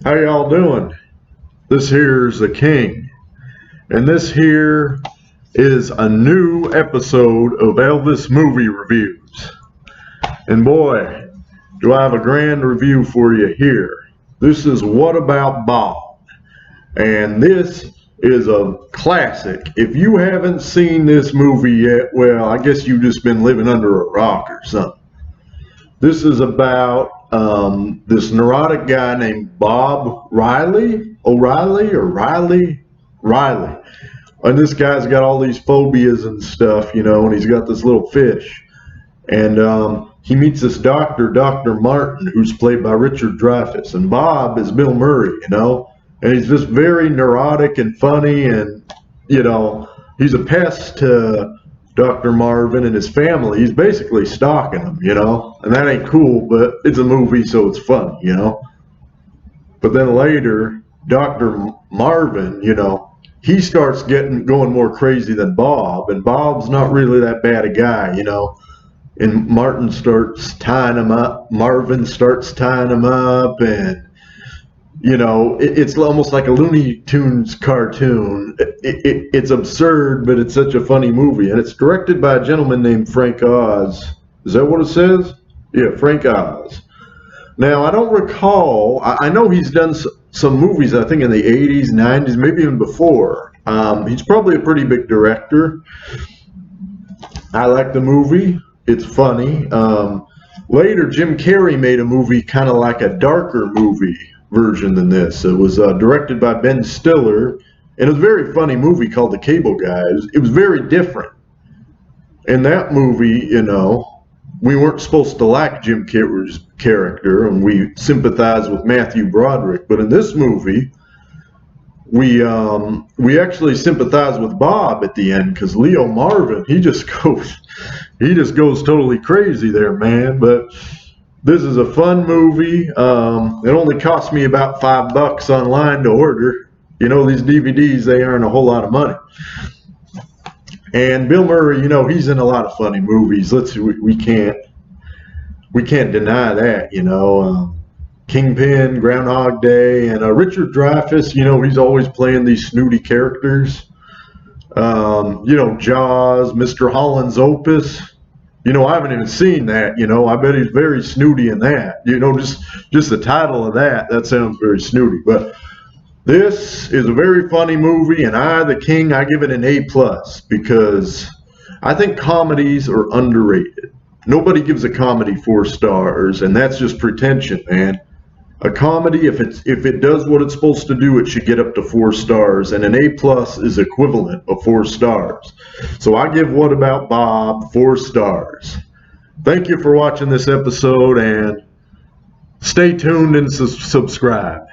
How y'all doing? This here's the King, and this here is a new episode of Elvis Movie Reviews. And boy, do I have a grand review for you here. This is What About Bob? And this is a classic. If you haven't seen this movie yet, well, I guess you've just been living under a rock or something. This is about this neurotic guy named Bob Riley. And this guy's got all these phobias and stuff, and he's got this little fish. And he meets this doctor, Dr. Martin, who's played by Richard Dreyfuss. And Bob is Bill Murray, and he's just very neurotic and funny, and, he's a pest to Dr. Marvin and his family. He's basically stalking them, and that ain't cool, but it's a movie, so it's funny, But then later, Dr. Marvin, he starts going more crazy than Bob, and Bob's not really that bad a guy, and Marvin starts tying him up, and it's almost like a Looney Tunes cartoon. It's absurd, but it's such a funny movie. And it's directed by a gentleman named Frank Oz. Is that what it says? Yeah, Frank Oz. Now, I don't recall. I know he's done some movies, I think, in the 80s, 90s, maybe even before. He's probably a pretty big director. I like the movie. It's funny. Later, Jim Carrey made a movie kind of like a darker movie version than this. It was directed by Ben Stiller, and it was a very funny movie called The Cable Guy. It was very different. In that movie, we weren't supposed to like Jim Carrey's character, and we sympathized with Matthew Broderick. But in this movie, we actually sympathize with Bob at the end, because Leo Marvin, he just goes totally crazy there, man. But this is a fun movie. It only cost me about $5 online to order. These DVDs, they earn a whole lot of money. And Bill Murray, he's in a lot of funny movies. We can't deny that. Kingpin, Groundhog Day, and Richard Dreyfuss. He's always playing these snooty characters. Jaws, Mr. Holland's Opus. I haven't even seen that. I bet he's very snooty in that. Just the title of that sounds very snooty. But this is a very funny movie, and I, the King, I give it an A+, because I think comedies are underrated. Nobody gives a comedy 4 stars, and that's just pretension, man. A comedy, if it does what it's supposed to do, it should get up to 4 stars, and an A+ is equivalent of 4 stars. So I give What About Bob 4 stars. Thank you for watching this episode, and stay tuned and subscribe.